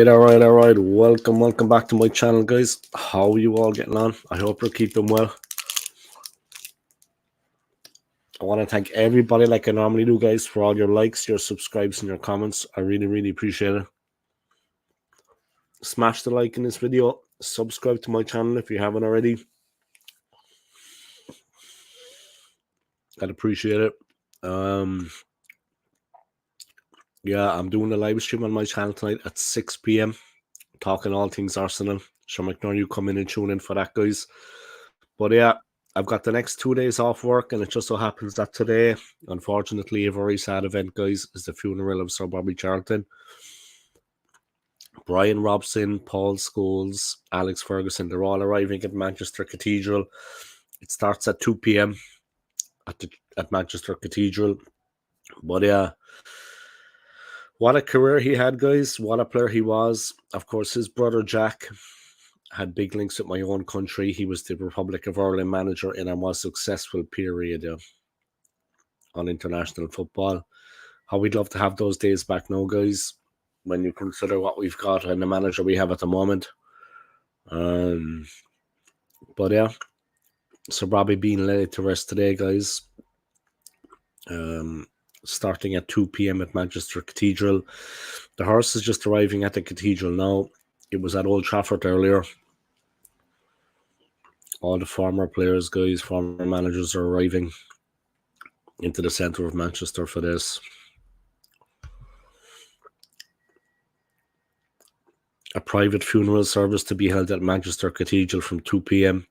All right. Welcome back to my channel, guys. How are you all getting on? I hope you're keeping well. I want to thank everybody, like I normally do, guys, for all your likes, your subscribes, and your comments. I really appreciate it. Smash the like in this video. Subscribe to my channel if you haven't already. I'd appreciate it. Yeah, I'm doing a live stream on my channel tonight at 6 p.m. talking all things Arsenal. So make sure you come in and tune in for that, guys. But yeah, I've got the next 2 days off work, and it just so happens that today, unfortunately, a very sad event, guys, is the funeral of Sir Bobby Charlton. Brian Robson, Paul Scholes, Alex Ferguson, they're all arriving at Manchester Cathedral. It starts at 2 p.m. at Manchester Cathedral. But yeah, what a career he had, guys. What a player he was. Of course, his brother Jack had big links with my own country. He was the Republic of Ireland manager in a more successful period on international football. How we'd love to have those days back now, guys, when you consider what we've got and the manager we have at the moment. But yeah, so Bobby being laid to rest today, guys. Starting at 2 p.m. at Manchester Cathedral. The hearse is just arriving at the cathedral now. It was at Old Trafford earlier. All the former players, guys, former managers are arriving into the centre of Manchester for this. A private funeral service to be held at Manchester Cathedral from 2 p.m.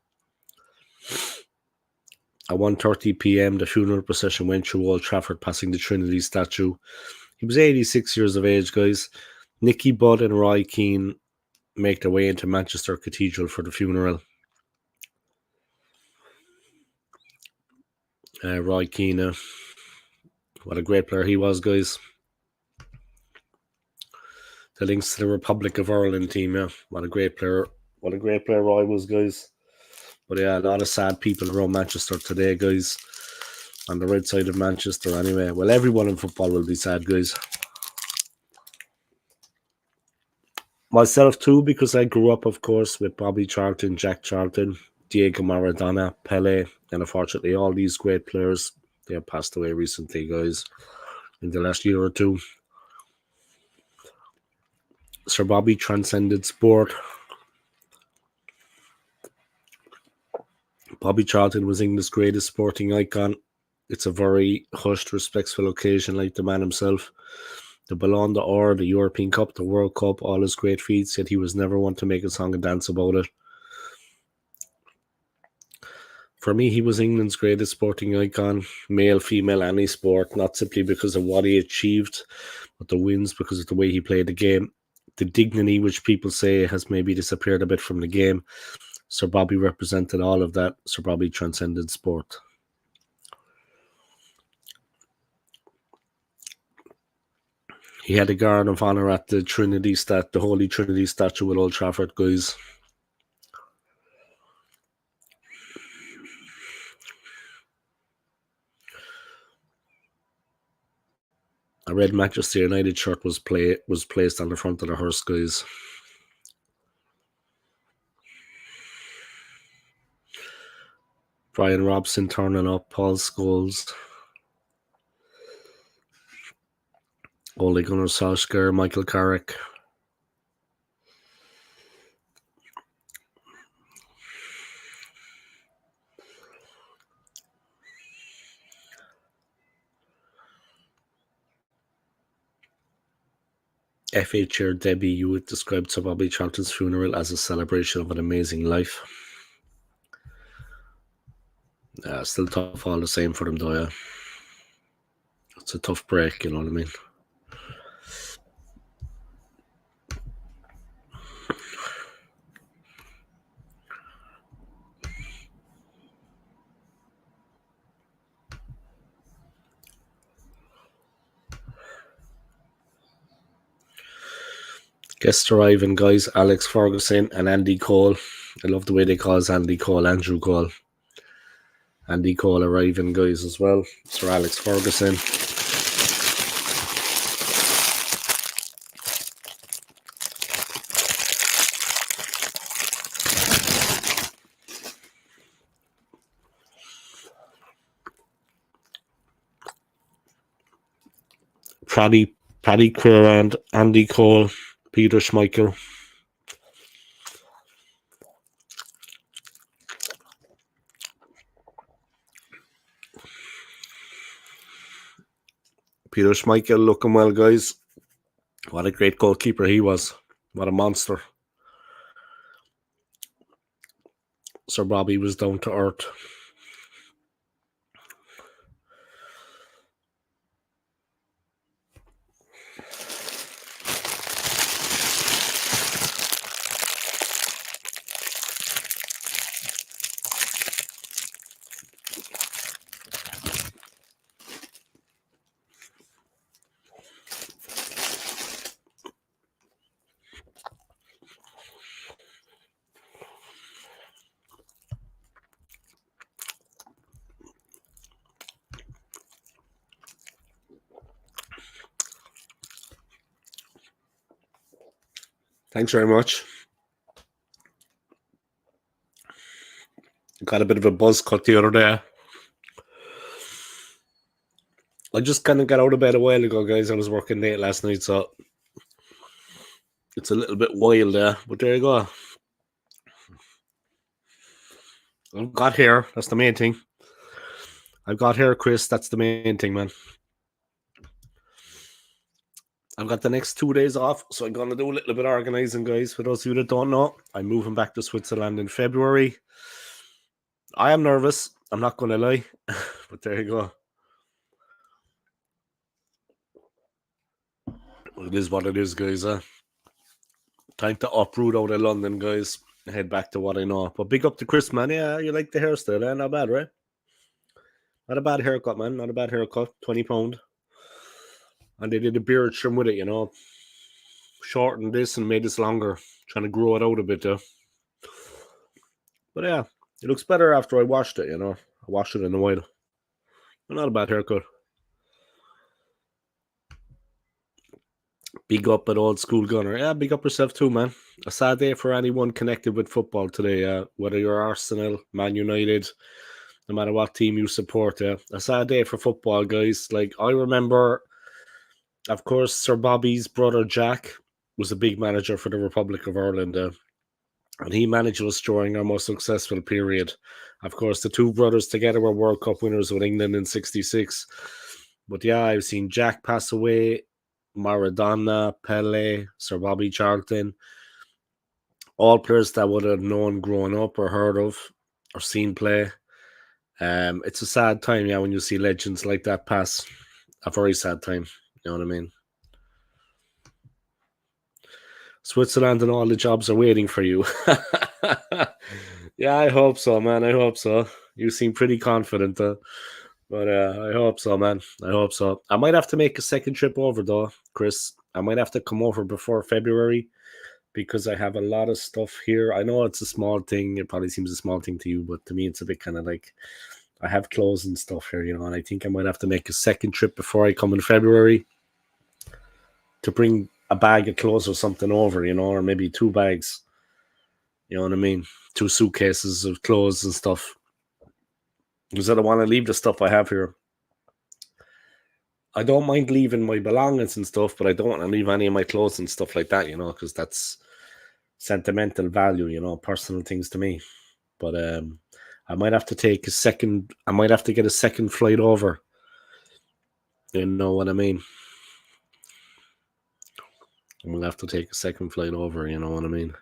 At 1:30 p.m, the funeral procession went through Old Trafford, passing the Trinity statue. He was 86 years of age, guys. Nicky Butt and Roy Keane make their way into Manchester Cathedral for the funeral. Roy Keane, what a great player he was, guys. The links to the Republic of Ireland team, yeah. What a great player Roy was, guys. But yeah, a lot of sad people around Manchester today, guys. On the red side of Manchester, anyway. Well, everyone in football will be sad, guys. Myself too, because I grew up, of course, with Bobby Charlton, Jack Charlton, Diego Maradona, Pele, and unfortunately all these great players, they have passed away recently, guys, in the last year or two. Sir Bobby transcended sport. Bobby Charlton was England's greatest sporting icon. It's a very hushed, respectful occasion, like the man himself. The Ballon d'Or, the European Cup, the World Cup, all his great feats, yet he was never one to make a song and dance about it. For me, he was England's greatest sporting icon, male, female, any sport, not simply because of what he achieved, but the wins, because of the way he played the game. The dignity which people say has maybe disappeared a bit from the game. Sir Bobby represented all of that. Sir Bobby transcended sport. He had a guard of honour at the the Holy Trinity statue at Old Trafford, guys. A red Manchester United shirt was placed on the front of the hearse, guys. Brian Robson turning up, Paul Scholes, Ole Gunnar Solskjaer, Michael Carrick. FA Chair Debbie Hewitt described Sir Bobby Charlton's funeral as a celebration of an amazing life. Still tough all the same for them, though, yeah. It's a tough break, you know what I mean? Guests arriving, guys. Alex Ferguson and Andy Cole. I love the way they call Andy Cole, Andrew Cole. Andy Cole arriving, guys, as well. Sir Alex Ferguson. Paddy Crerand, Andy Cole, Peter Schmeichel. Peter Schmeichel looking well, guys. What a great goalkeeper he was. What a monster. Sir Bobby was down to earth. Thanks very much. Got a bit of a buzz cut the other day. I just kind of got out of bed a while ago, guys. I was working late last night, so it's a little bit wild there. But there you go. I've got hair. That's the main thing. I've got hair, Chris. That's the main thing, man. I've got the next 2 days off, so I'm going to do a little bit of organising, guys. For those of you that don't know, I'm moving back to Switzerland in February. I am nervous. I'm not going to lie. But there you go. It is what it is, guys. Time to uproot out of London, guys. Head back to what I know. But big up to Chris, man. Yeah, you like the hairstyle, eh? Not bad, right? Not a bad haircut, man. Not a bad haircut. £20. And they did a beard trim with it, you know. Shortened this and made this longer. Trying to grow it out a bit, though. But yeah, it looks better after I washed it, you know. I washed it in a while. But not a bad haircut. Big up at Old School Gunner. Yeah, big up yourself too, man. A sad day for anyone connected with football today. Whether you're Arsenal, Man United, no matter what team you support. A sad day for football, guys. Like, I remember, of course, Sir Bobby's brother Jack was a big manager for the Republic of Ireland. And he managed us during our most successful period. Of course, the two brothers together were World Cup winners with England in '66. But yeah, I've seen Jack pass away, Maradona, Pele, Sir Bobby Charlton, all players that would have known growing up or heard of or seen play. It's a sad time, yeah, when you see legends like that pass. A very sad time, you know what I mean? Switzerland and all the jobs are waiting for you. Yeah, I hope so, man. I hope so. You seem pretty confident, but I hope so, man. I hope so. I might have to make a second trip over, though, Chris. I might have to come over before February because I have a lot of stuff here. I know it's a small thing. It probably seems a small thing to you, but to me, it's a bit kind of like I have clothes and stuff here, you know, and I think I might have to make a second trip before I come in February to bring a bag of clothes or something over, you know, or maybe 2 bags. You know what I mean? 2 suitcases of clothes and stuff. Because I don't want to leave the stuff I have here. I don't mind leaving my belongings and stuff, but I don't want to leave any of my clothes and stuff like that, you know, because that's sentimental value, you know, personal things to me. But I might have to take I might have to get a second flight over. You know what I mean? I'm going to have to take a second flight over, you know what I mean?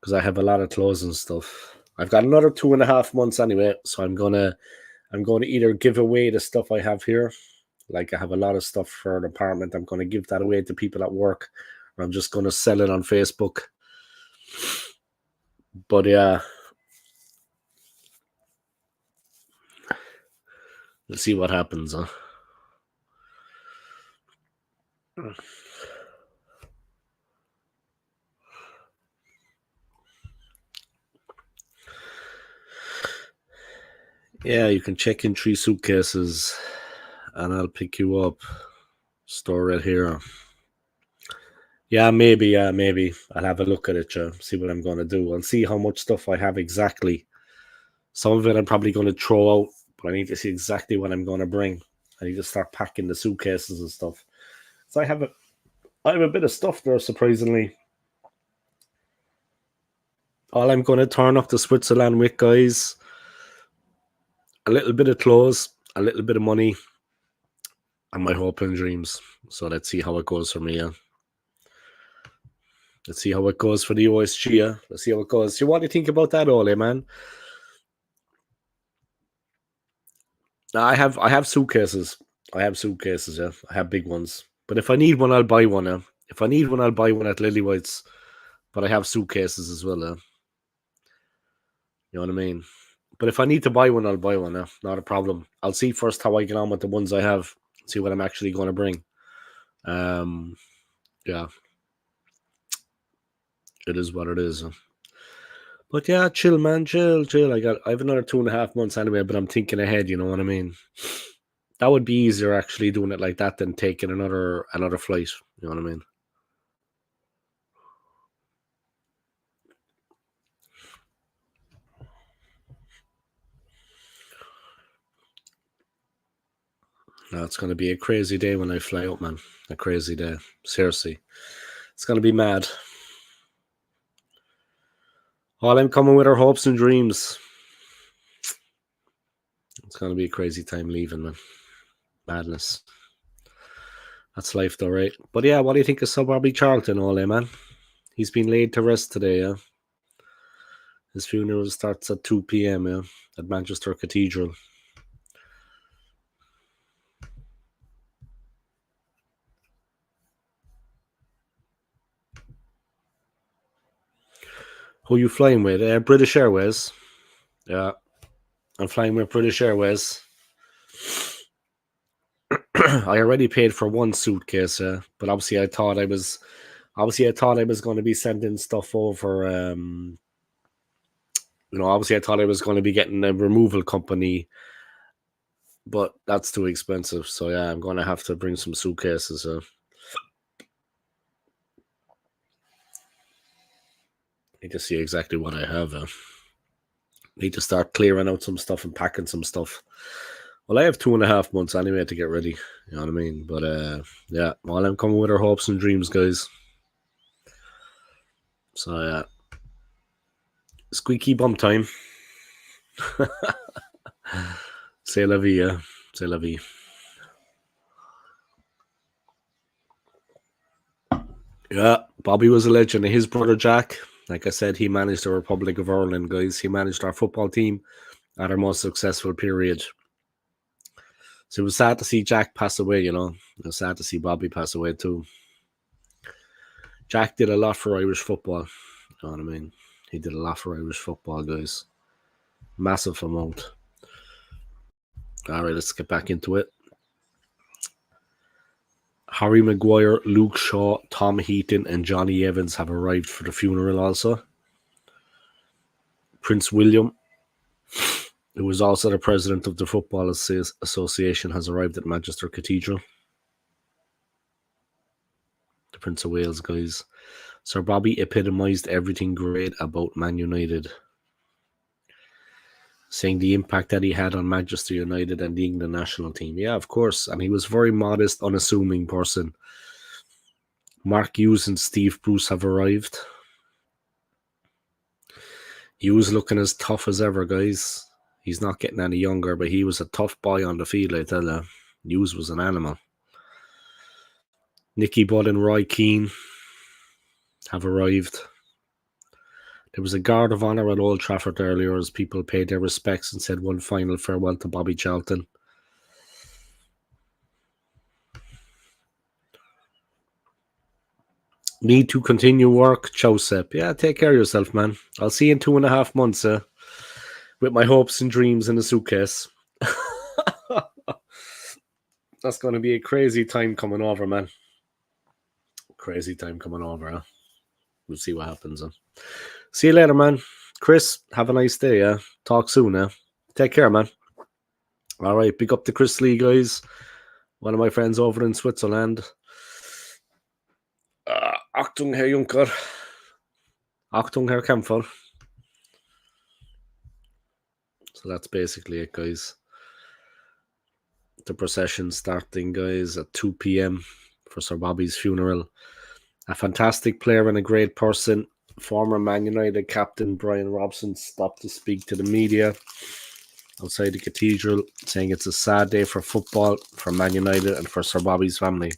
Because I have a lot of clothes and stuff. I've got another 2.5 months anyway, so I'm gonna either give away the stuff I have here, like I have a lot of stuff for an apartment. I'm gonna give that away to people at work, or I'm just gonna sell it on Facebook. But yeah, we'll see what happens, huh? Yeah, you can check in 3 suitcases and I'll pick you up. Store it here. Yeah, maybe. I'll have a look at it, see what I'm going to do. I'll see how much stuff I have exactly. Some of it I'm probably going to throw out, but I need to see exactly what I'm going to bring. I need to start packing the suitcases and stuff. So I have a bit of stuff there, surprisingly. All I'm going to turn up to Switzerland with, guys, a little bit of clothes, a little bit of money, and my hope and dreams. So let's see how it goes for me. Let's see how it goes for the OSG. Let's see how it goes. So what do you think about that, Ole, man? I have suitcases. I have suitcases, yeah. I have big ones. But if I need one, I'll buy one. If I need one, I'll buy one at Lily White's. But I have suitcases as well. You know what I mean? But if I need to buy one, I'll buy one. Not a problem. I'll see first how I get on with the ones I have. See what I'm actually going to bring. Yeah. It is what it is. But yeah, chill, man. Chill. I have another 2.5 months anyway, but I'm thinking ahead, you know what I mean? That would be easier actually doing it like that than taking another flight. You know what I mean? No, it's going to be a crazy day when I fly out, man. A crazy day. Seriously. It's going to be mad. All I'm coming with are hopes and dreams. It's going to be a crazy time leaving, man. Madness. That's life, though, right? But yeah, what do you think of Sir Bobby Charlton, Ole, man? He's been laid to rest today, yeah? His funeral starts at 2 p.m., yeah? At Manchester Cathedral. Who are you flying with? British Airways. Yeah. I'm flying with British Airways. I already paid for one suitcase, but obviously I thought I was going to be sending stuff over. Obviously I thought I was going to be getting a removal company, but that's too expensive. So yeah, I'm going to have to bring some suitcases. Need to see exactly what I have. Need to start clearing out some stuff and packing some stuff. Well, I have 2.5 months anyway to get ready. You know what I mean? But yeah, while I'm coming with our hopes and dreams, guys. So yeah, squeaky bum time. C'est la vie, yeah. C'est la vie. Yeah, Bobby was a legend. His brother Jack, like I said, he managed the Republic of Ireland, guys. He managed our football team at our most successful period. So it was sad to see Jack pass away, you know. It was sad to see Bobby pass away too. Jack did a lot for Irish football. You know what I mean? He did a lot for Irish football, guys. Massive amount. All right, let's get back into it. Harry Maguire, Luke Shaw, Tom Heaton, and Johnny Evans have arrived for the funeral also. Prince William, who is also the president of the Football Association, has arrived at Manchester Cathedral. The Prince of Wales, guys. Sir Bobby epitomised everything great about Man United, saying the impact that he had on Manchester United and the England national team. Yeah, of course. And he was a very modest, unassuming person. Mark Hughes and Steve Bruce have arrived. Hughes looking as tough as ever, guys. He's not getting any younger, but he was a tough boy on the field, I tell you. Hughes was an animal. Nicky Butt and Roy Keane have arrived. There was a guard of honour at Old Trafford earlier as people paid their respects and said one final farewell to Bobby Charlton. Need to continue work, Joseph. Yeah, take care of yourself, man. I'll see you in 2.5 months with my hopes and dreams in a suitcase. That's going to be a crazy time coming over, man. Crazy time coming over, huh? We'll see what happens. See you later, man. Chris, have a nice day, Talk soon, Take care, man. All right, big up to Chris Lee, guys. One of my friends over in Switzerland. Achtung, Herr Juncker. Achtung, Herr Kämpfer. So that's basically it, guys. The procession starting, guys, at 2 p.m. for Sir Bobby's funeral. A fantastic player and a great person. Former Man United captain Brian Robson stopped to speak to the media outside the cathedral, saying it's a sad day for football, for Man United, and for Sir Bobby's family.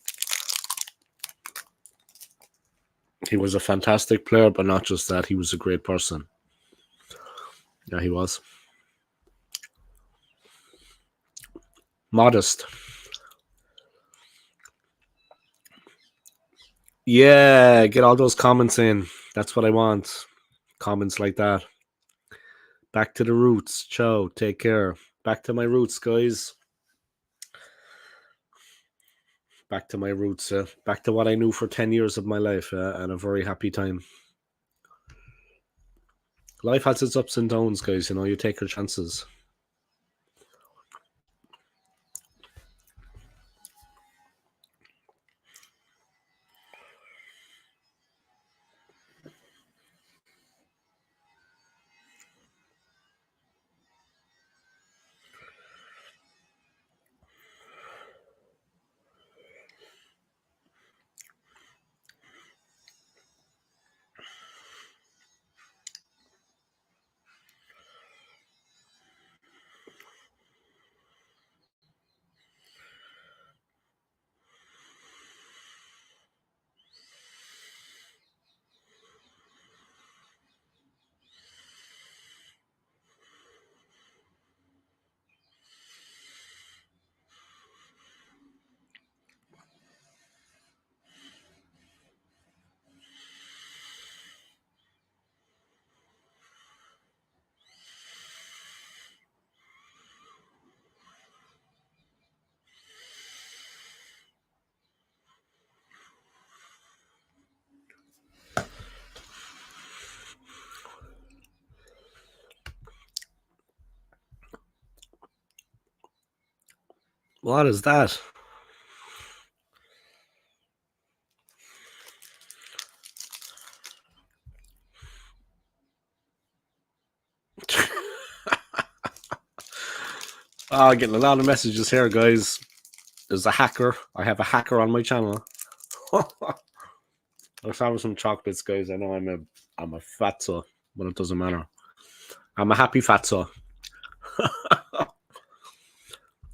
He was a fantastic player, but not just that, he was a great person. Yeah, he was. Modest. Yeah, get all those comments in. That's what I want. Comments like that. Back to the roots. Ciao. Take care. Back to my roots, guys. Back to my roots. Back to what I knew for 10 years of my life, and a very happy time. Life has its ups and downs, guys. You know, you take your chances. What is that? Getting a lot of messages here, guys. There's a hacker. I have a hacker on my channel. Let's have some chocolates, guys. I know I'm a fatso, but it doesn't matter. I'm a happy fatso.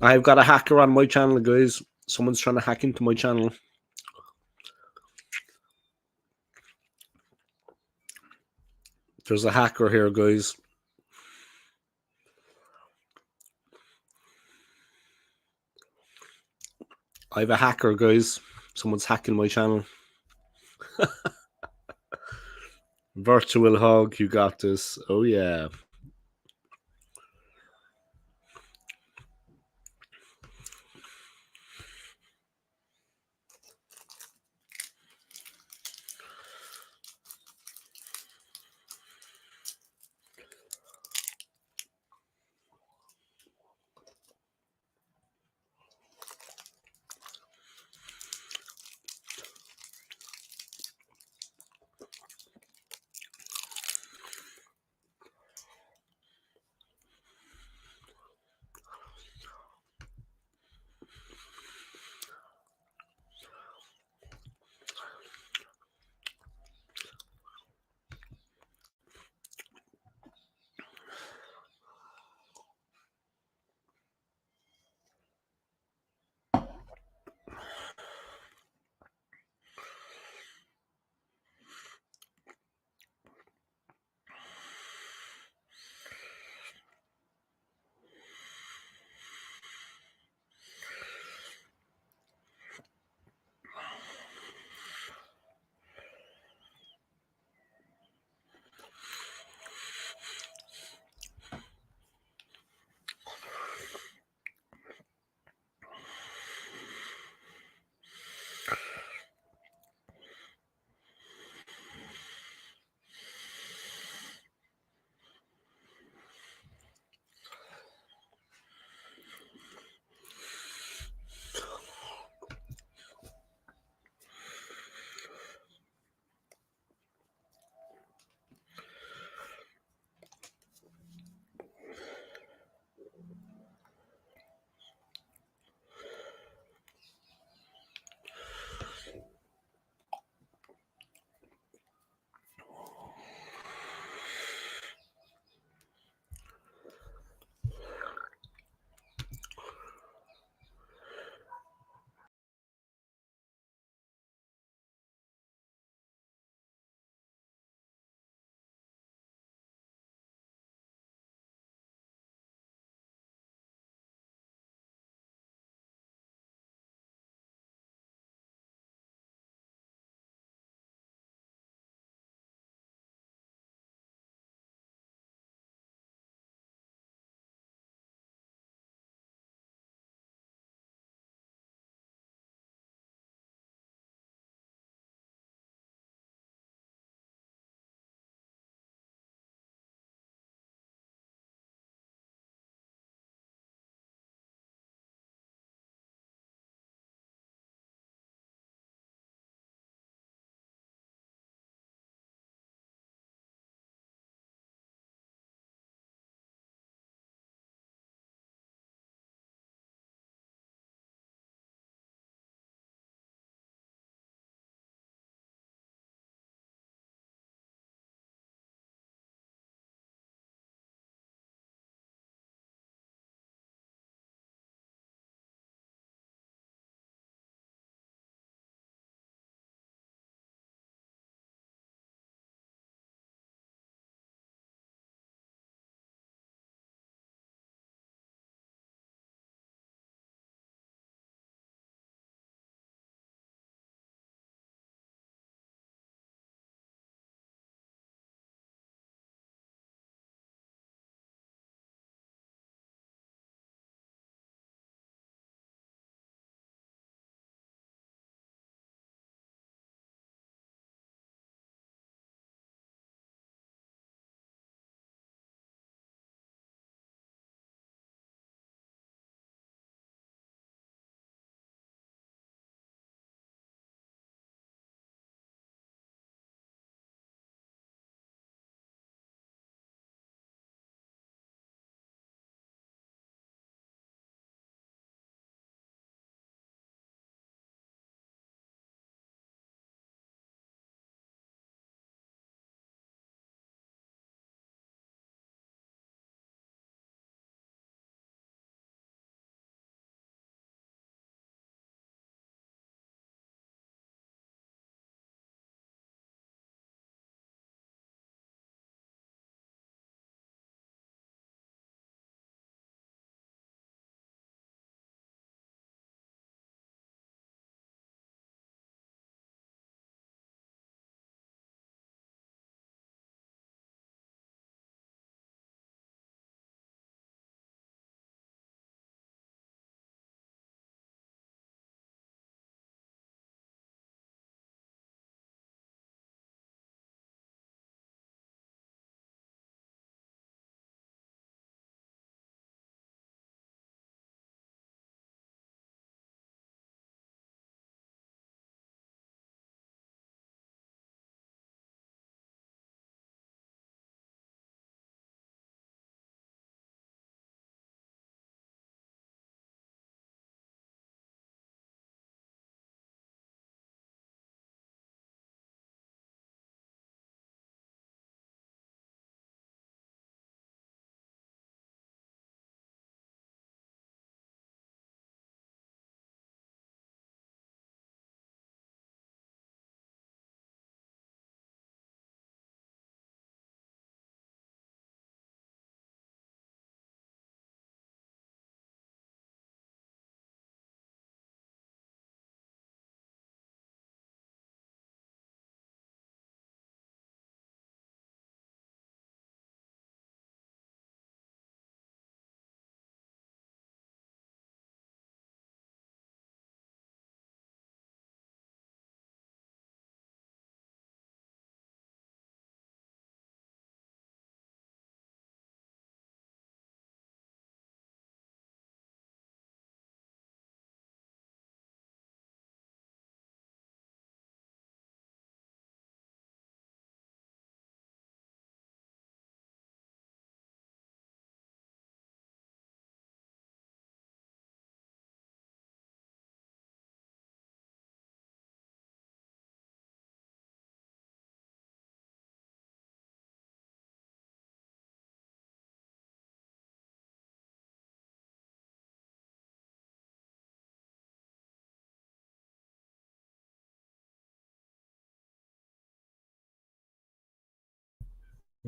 I've got a hacker on my channel, guys. Someone's trying to hack into my channel. There's a hacker here, guys. I have a hacker, guys. Someone's hacking my channel. Virtual hug, you got this. Oh, yeah.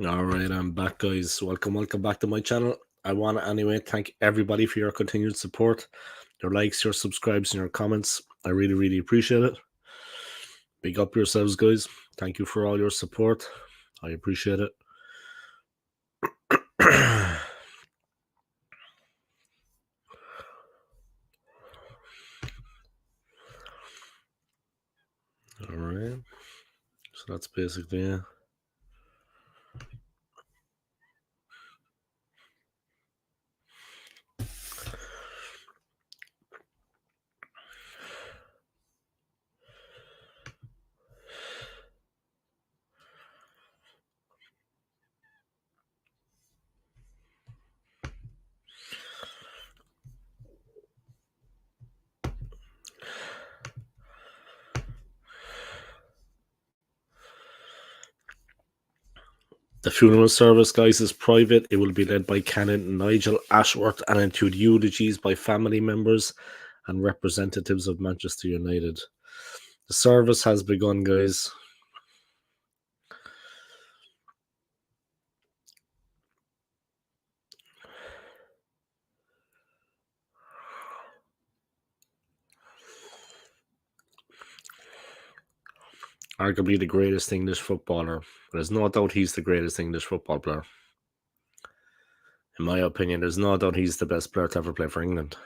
All right, I'm back, guys. Welcome back to my channel. I want to anyway thank everybody for your continued support, your likes, your subscribes, and your comments. I really, really appreciate it. Big up yourselves, guys. Thank you for all your support. I appreciate it. All right. So that's basically it. The funeral service, guys, is private. It will be led by Canon Nigel Ashworth and include eulogies by family members and representatives of Manchester United. The service has begun, guys. Arguably the greatest English footballer. There's no doubt he's the greatest English football player. In my opinion, there's no doubt he's the best player to ever play for England.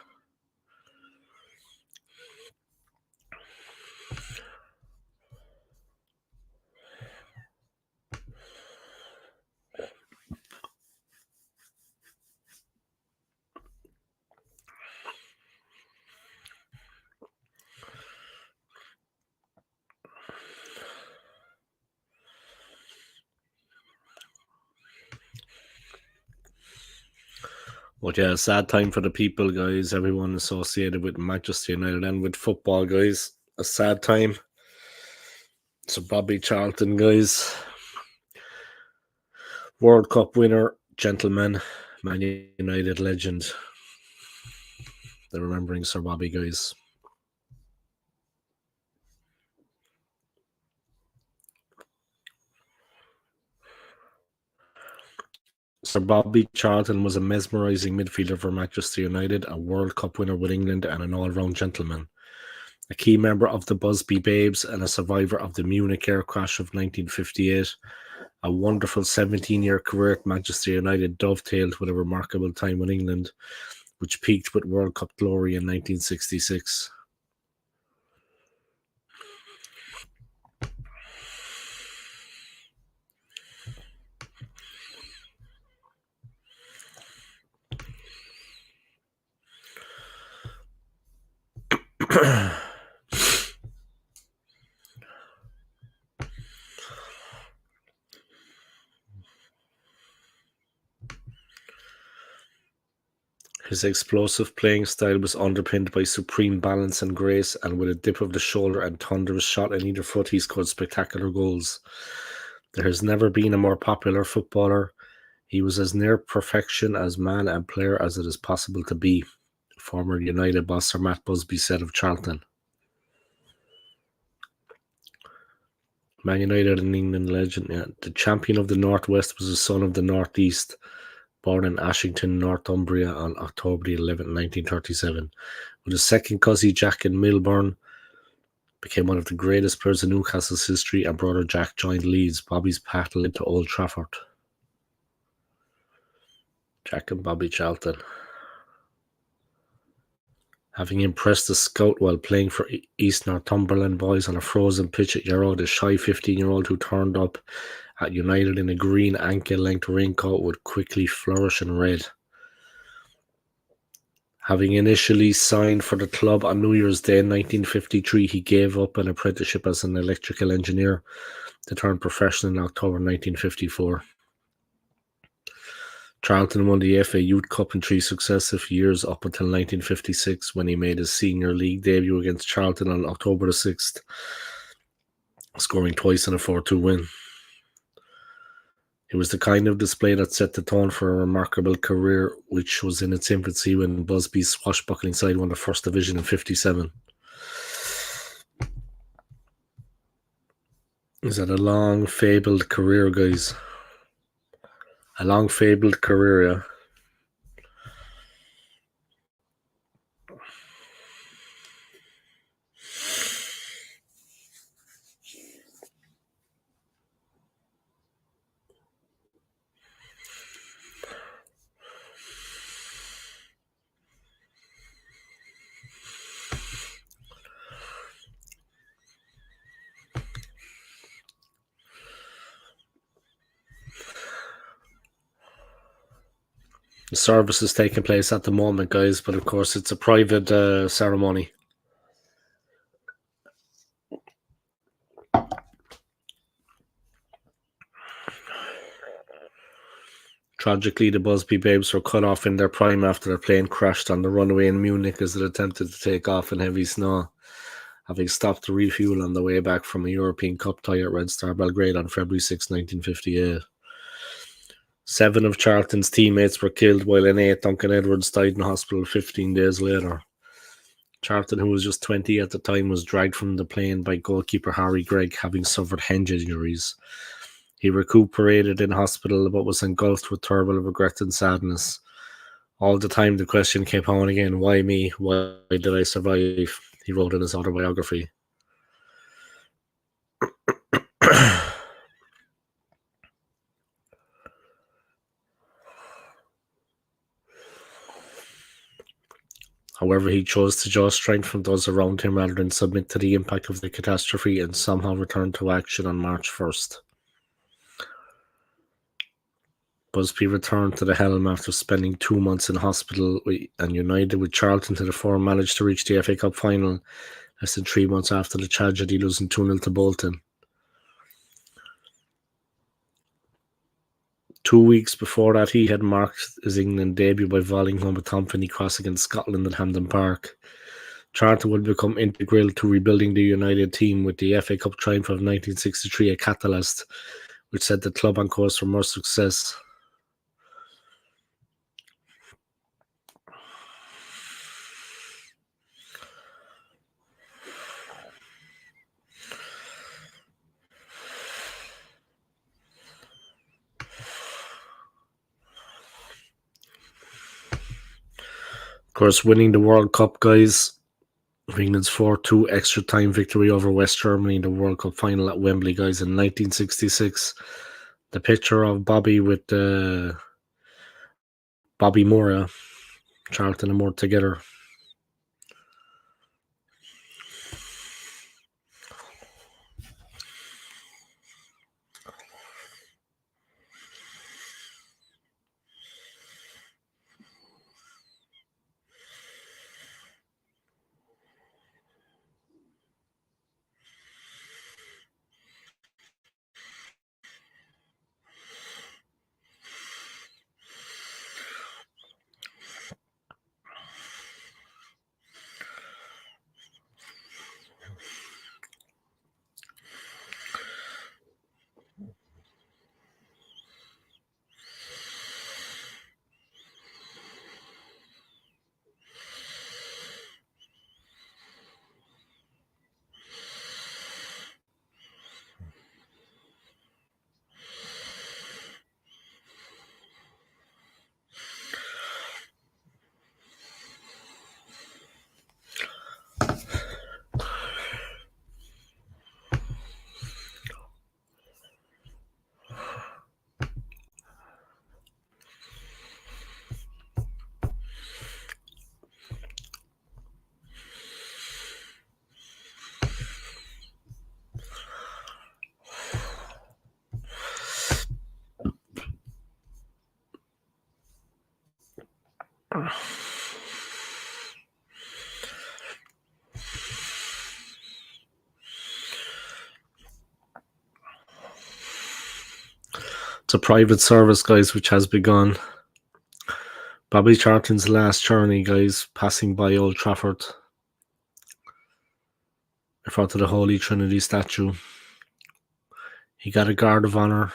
But yeah, sad time for the people, guys. Everyone associated with Manchester United and with football, guys. A sad time. So Bobby Charlton, guys. World Cup winner, gentleman, Man United legend. They're remembering Sir Bobby, guys. Sir Bobby Charlton was a mesmerising midfielder for Manchester United, a World Cup winner with England, and an all-round gentleman. A key member of the Busby Babes and a survivor of the Munich air crash of 1958. A wonderful 17-year career at Manchester United dovetailed with a remarkable time in England, which peaked with World Cup glory in 1966. His explosive playing style was underpinned by supreme balance and grace, and with a dip of the shoulder and thunderous shot in either foot, he scored spectacular goals. There has never been a more popular footballer. He was as near perfection as man and player as it is possible to be, former United boss Sir Matt Busby said of Charlton. Man United and England legend, yeah. The champion of the Northwest was the son of the Northeast, born in Ashington, Northumbria on October 11, 1937. With his second cousin Jack in Milburn, became one of the greatest players in Newcastle's history, and brother Jack joined Leeds. Bobby's path led to Old Trafford. Jack and Bobby Charlton. Having impressed a scout while playing for East Northumberland boys on a frozen pitch at Yarrow, the shy 15-year-old who turned up at United in a green ankle-length raincoat would quickly flourish in red. Having initially signed for the club on New Year's Day in 1953, he gave up an apprenticeship as an electrical engineer to turn professional in October 1954. Charlton won the FA Youth Cup in 3 successive years up until 1956, when he made his senior league debut against Charlton on October the 6th, scoring twice in a 4-2 win. It was the kind of display that set the tone for a remarkable career, which was in its infancy when Busby's swashbuckling side won the First Division in 1957. He's had a long, fabled career, guys. A long fabled career, yeah. The service is taking place at the moment, guys, but of course it's a private ceremony. Tragically, the Busby Babes were cut off in their prime after their plane crashed on the runway in Munich as it attempted to take off in heavy snow, having stopped to refuel on the way back from a European Cup tie at Red Star Belgrade on February 6, 1958. 7 of Charlton's teammates were killed, while an 8th, Duncan Edwards, died in hospital 15 days later. Charlton, who was just 20 at the time, was dragged from the plane by goalkeeper Harry Gregg, having suffered hinge injuries. He recuperated in hospital but was engulfed with terrible regret and sadness. All the time the question kept on again, why me? Why did I survive? He wrote in his autobiography. However, he chose to draw strength from those around him rather than submit to the impact of the catastrophe and somehow returned to action on March 1st. Busby returned to the helm after spending 2 months in hospital and united with Charlton to the four managed to reach the FA Cup final less than 3 months after the tragedy, losing 2-0 to Bolton. 2 weeks before that, he had marked his England debut by volleying home a Tom Finney cross against Scotland at Hampden Park. Charlton would become integral to rebuilding the United team with the FA Cup triumph of 1963 at Catalyst, which set the club on course for more success. Of course, winning the World Cup, guys, England's 4-2 extra time victory over West Germany in the World Cup final at Wembley, guys, in 1966. The picture of Bobby with Bobby Moore, Charlton and Moore together. It's a private service, guys, which has begun. Bobby Charlton's last journey, guys, passing by Old Trafford in front of the Holy Trinity statue. He got a guard of honour.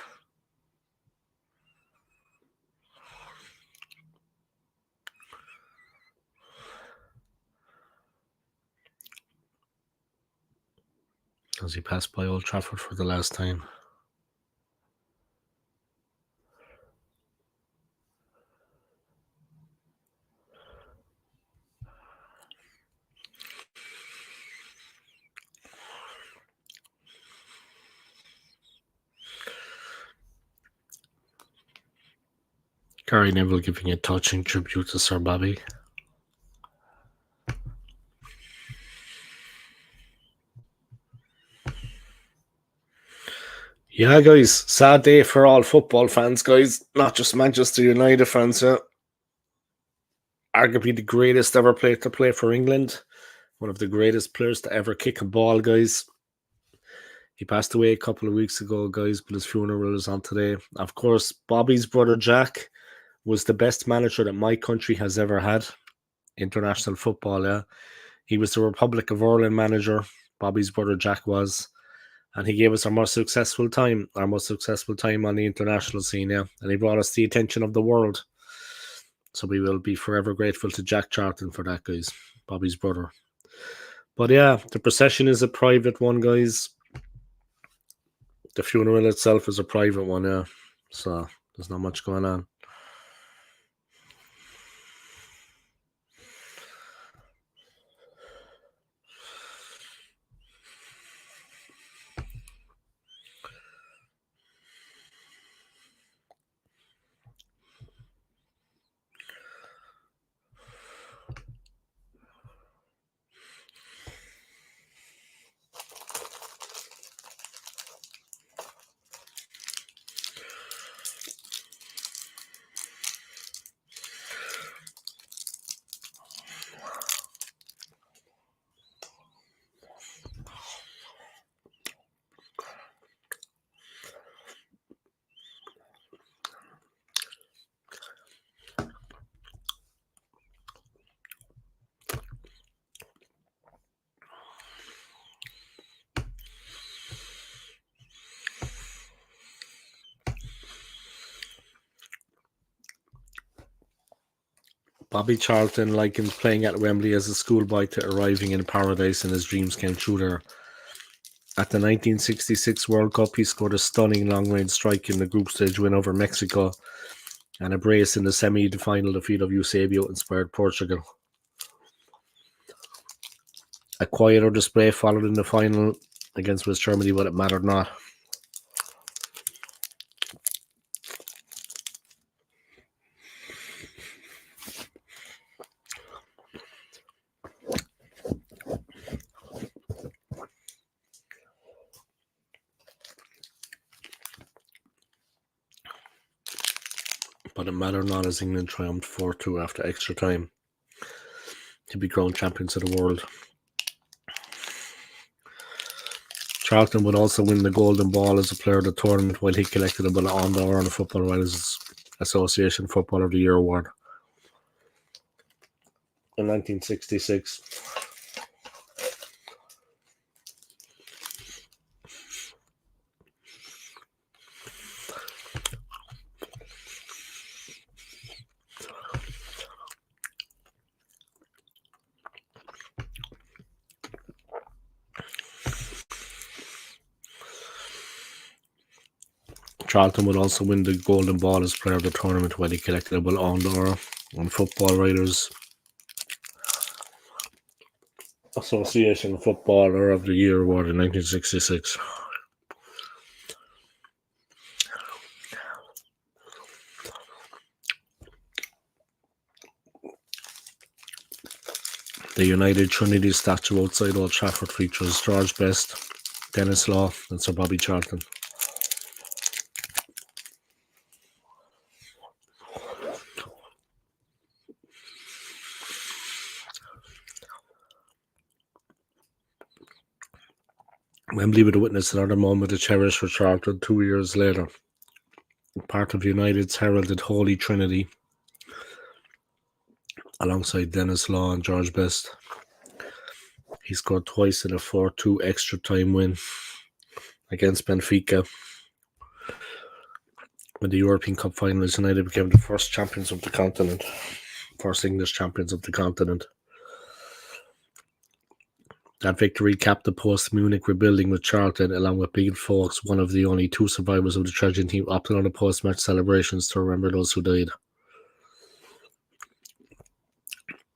As he passed by Old Trafford for the last time. Gary Neville giving a touching tribute to Sir Bobby. Yeah, guys, sad day for all football fans, guys. Not just Manchester United fans. Arguably the greatest ever player to play for England. One of the greatest players to ever kick a ball, guys. He passed away a couple of weeks ago, guys, but his funeral is on today. Of course, Bobby's brother Jack was the best manager that my country has ever had. International football, yeah. He was the Republic of Ireland manager. Bobby's brother Jack was. And he gave us our most successful time on the international scene, yeah. And he brought us the attention of the world. So we will be forever grateful to Jack Charlton for that, guys. Bobby's brother. But yeah, the procession is a private one, guys. The funeral itself is a private one, yeah. So there's not much going on. Bobby Charlton likened playing at Wembley as a schoolboy to arriving in paradise, and his dreams came true there. At the 1966 World Cup, he scored a stunning long-range strike in the group stage win over Mexico and a brace in the semi-final defeat of Eusebio-inspired Portugal. A quieter display followed in the final against West Germany, but it mattered not. But it mattered not as England triumphed 4-2 after extra time to be crowned champions of the world. Charlton would also win the Golden Ball as a player of the tournament, while he collected a Ballon d'Or on the Football Writers Association Footballer of the Year award. In 1966. Charlton would also win the Golden Ball as player of the tournament, while he collected a Ballon d'Or on Football Writers Association Footballer of the Year award in 1966. The United Trinity statue outside Old Trafford features George Best, Dennis Law, and Sir Bobby Charlton. Wembley would witness another moment to cherish for Charlton 2 years later. Part of United's heralded Holy Trinity, alongside Dennis Law and George Best. He scored twice in a 4-2 extra time win against Benfica. When the European Cup finalists, United became the first champions of the continent. First English champions of the continent. That victory capped the post-Munich rebuilding, with Charlton, along with Big Folks, one of the only two survivors of the tragedy team, opting on the post-match celebrations to remember those who died.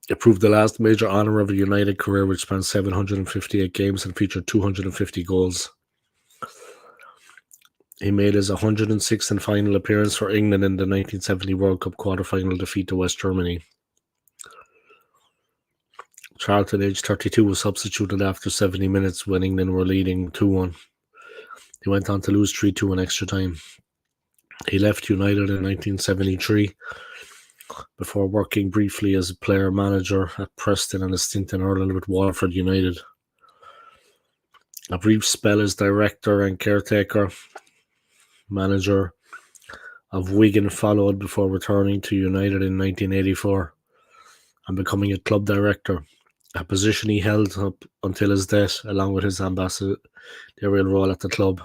It proved the last major honour of a United career, which spanned 758 games and featured 250 goals. He made his 106th and final appearance for England in the 1970 World Cup quarter-final defeat to West Germany. Charlton, aged 32, was substituted after 70 minutes when England were leading 2-1. He went on to lose 3-2 in extra time. He left United in 1973 before working briefly as a player-manager at Preston and a stint in Ireland with Waterford United. A brief spell as director and caretaker manager of Wigan followed before returning to United in 1984 and becoming a club director, a position he held up until his death, along with his ambassadorial role at the club.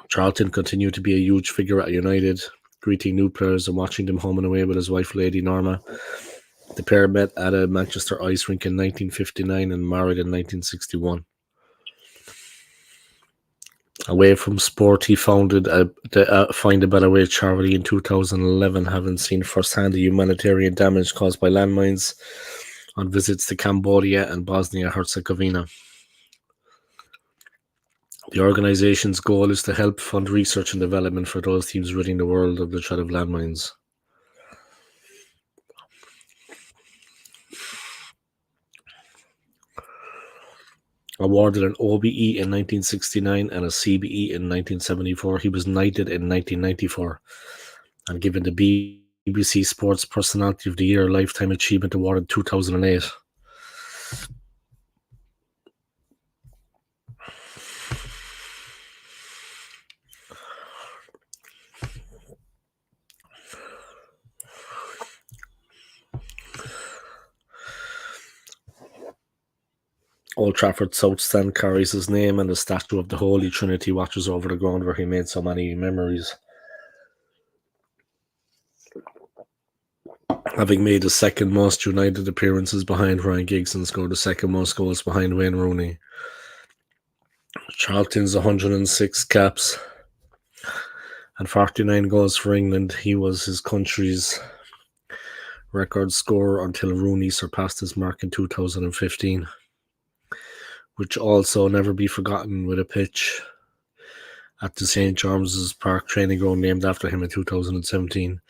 Charlton continued to be a huge figure at United, greeting new players and watching them home and away with his wife, Lady Norma. The pair met at a Manchester ice rink in 1959 and married in 1961. Away from sport, he founded the Find a Better Way charity in 2011, having seen firsthand the humanitarian damage caused by landmines on visits to Cambodia and Bosnia-Herzegovina. The organization's goal is to help fund research and development for those teams ridding the world of the threat of landmines. Awarded an OBE in 1969 and a CBE in 1974, he was knighted in 1994 and given the BBC Sports Personality of the Year Lifetime Achievement Award in 2008. Old Trafford South Stand carries his name, and the statue of the Holy Trinity watches over the ground where he made so many memories. Having made the second most United appearances behind Ryan Giggs and scored the second most goals behind Wayne Rooney. Charlton's 106 caps and 49 goals for England. He was his country's record scorer until Rooney surpassed his mark in 2015. Which also never be forgotten with a pitch at the St. James's Park training ground named after him in 2017.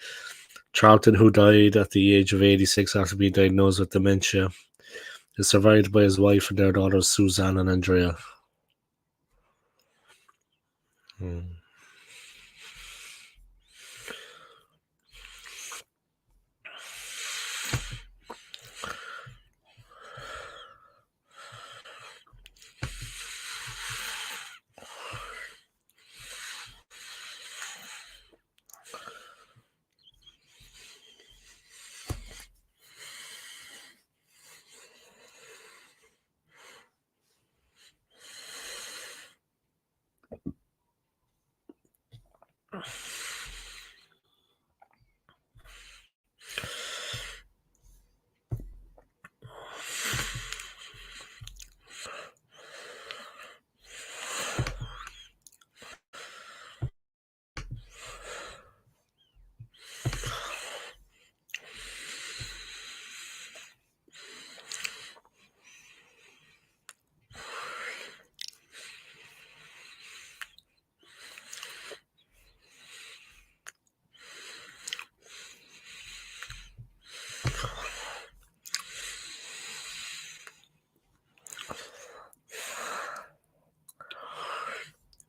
Charlton, who died at the age of 86 after being diagnosed with dementia, is survived by his wife and their daughters Suzanne and Andrea.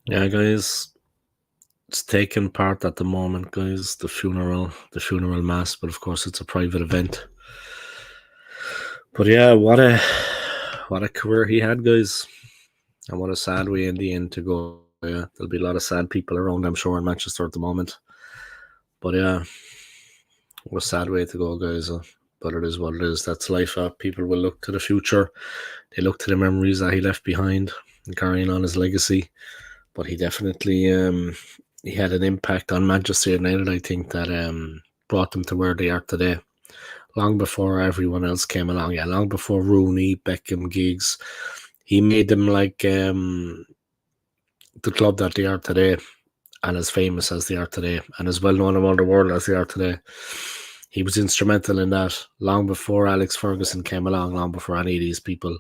Yeah, guys, it's taking part at the moment, guys. The funeral mass, but of course it's a private event. But yeah, what a career he had, guys, and what a sad way in the end to go. Yeah, there'll be a lot of sad people around, I'm sure, in Manchester at the moment. But yeah, what a sad way to go, guys. But it is what it is. That's life. People will look to the future. They look to the memories that he left behind and carrying on his legacy. But he definitely he had an impact on Manchester United, I think, that brought them to where they are today. Long before everyone else came along. Yeah, long before Rooney, Beckham, Giggs. He made them like the club that they are today, and as famous as they are today, and as well known around the world as they are today. He was instrumental in that long before Alex Ferguson came along, long before any of these people.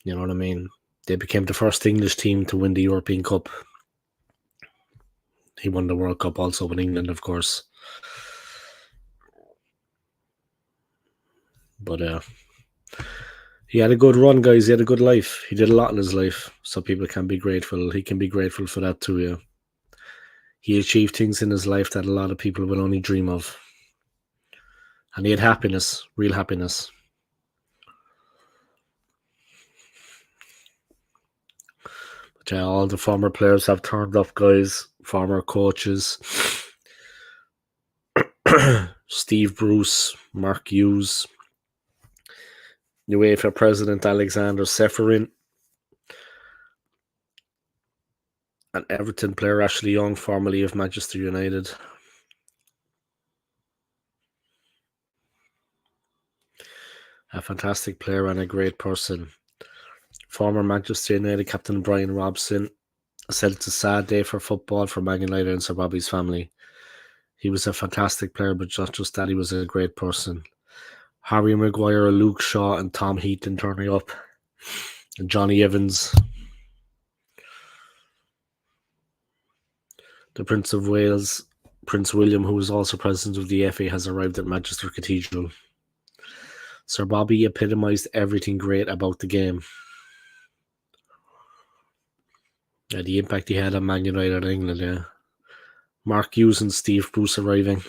You know what I mean? They became the first English team to win the European Cup. He won the World Cup also with England, of course. But he had a good run, guys. He had a good life. He did a lot in his life, so people can be grateful. He can be grateful for that too, yeah. He achieved things in his life that a lot of people will only dream of. And he had happiness, real happiness. But yeah, all the former players have turned up, guys. Former coaches. Steve Bruce, Mark Hughes, UEFA President Alexander Seferin, and Everton player Ashley Young, formerly of Manchester United. A fantastic player and a great person. Former Manchester United captain Brian Robson said it's a sad day for football for Man United and Sir Bobby's family. He was a fantastic player, but just that, he was a great person. Harry Maguire, Luke Shaw, and Tom Heaton turning up. And Johnny Evans. The Prince of Wales, Prince William, who was also president of the FA, has arrived at Manchester Cathedral. Sir Bobby epitomised everything great about the game. Yeah, the impact he had on Man United and England, yeah. Mark Hughes and Steve Bruce arriving.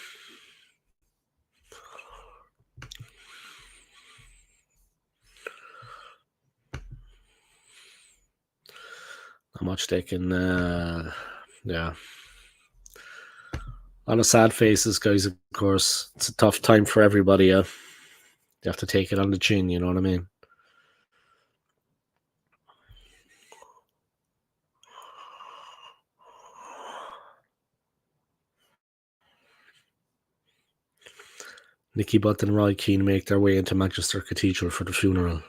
Not much they can, yeah. A lot of sad faces, guys, of course. It's a tough time for everybody, yeah. You have to take it on the chin, you know what I mean? Nicky Butt and Roy Keane make their way into Manchester Cathedral for the funeral.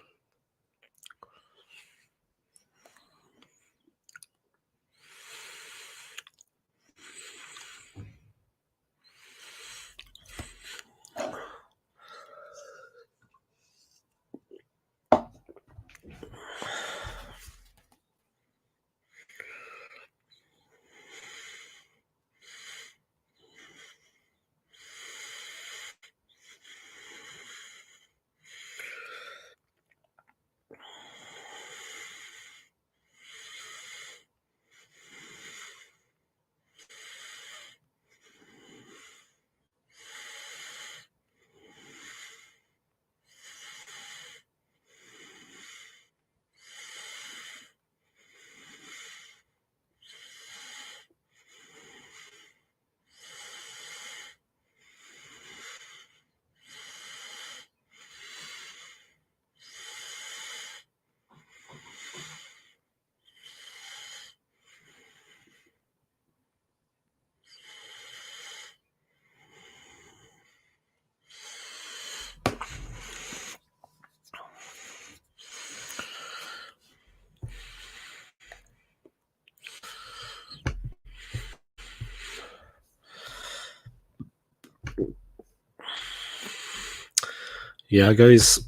Yeah, guys,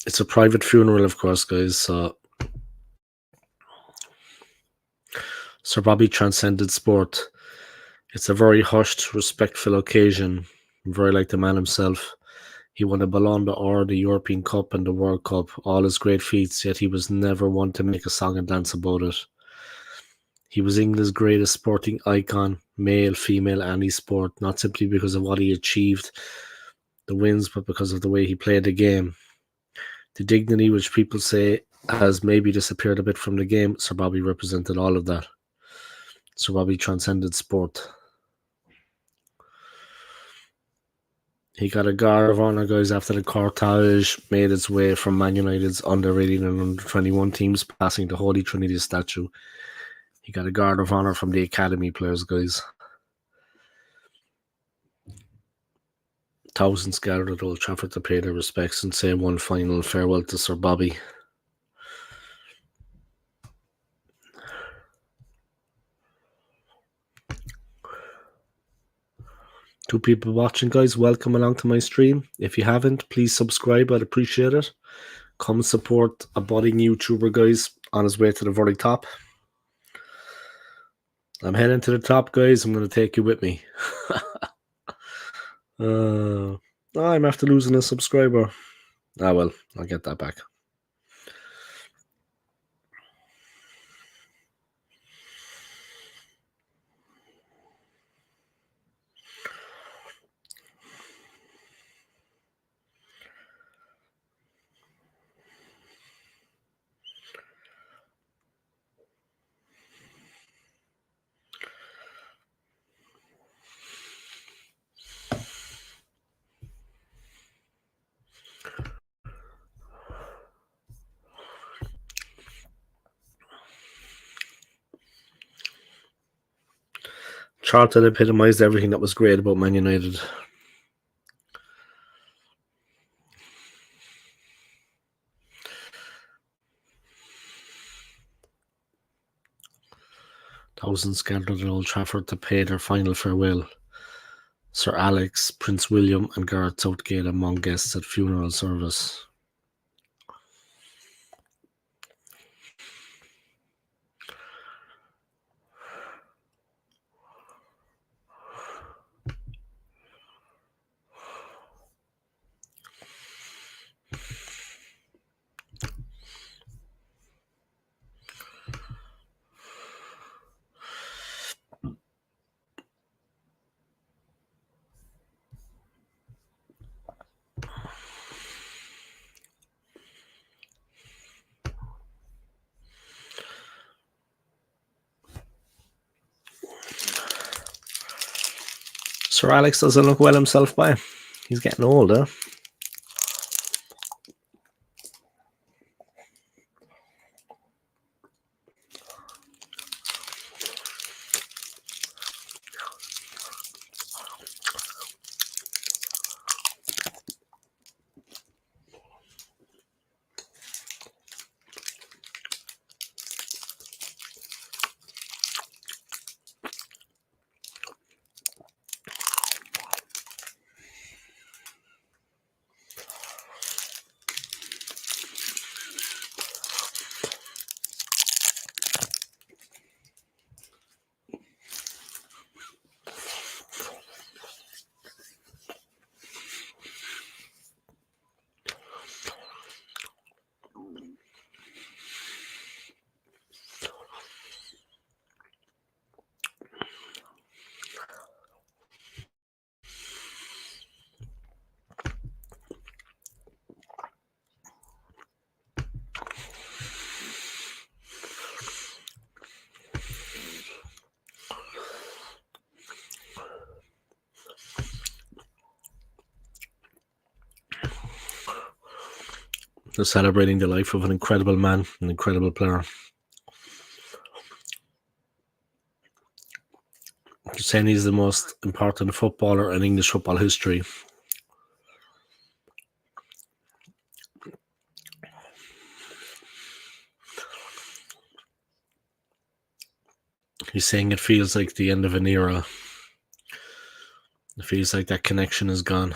it's a private funeral, of course, guys. So Sir Bobby transcended sport. It's a very hushed, respectful occasion. Very like the man himself. He won a Ballon d'Or, the European Cup, and the World Cup. All his great feats, yet he was never one to make a song and dance about it. He was England's greatest sporting icon, male, female, any sport, not simply because of what he achieved, the wins, but because of the way he played the game. The dignity which people say has maybe disappeared a bit from the game, Sir Bobby represented all of that. Sir Bobby transcended sport. He got a guard of honour, guys, after the cortege made its way from Man United's under-18 and under-21 teams, passing the Holy Trinity statue. He got a guard of honour from the academy players, guys. Thousands gathered at Old Trafford to pay their respects and say one final farewell to Sir Bobby. Two people watching, guys, welcome along to my stream. If you haven't, please subscribe. I'd appreciate it. Come support a budding YouTuber, guys, on his way to the very top. I'm heading to the top, guys. I'm going to take you with me. I'm after losing a subscriber. Ah, well, I'll get that back. Charlton epitomised everything that was great about Man United. Thousands gathered at Old Trafford to pay their final farewell. Sir Alex, Prince William and Gareth Southgate among guests at funeral service. Sir Alex doesn't look well himself, by. He's getting older. They're celebrating the life of an incredible man, an incredible player. They're saying he's the most important footballer in English football history. He's saying it feels like the end of an era. It feels like that connection is gone.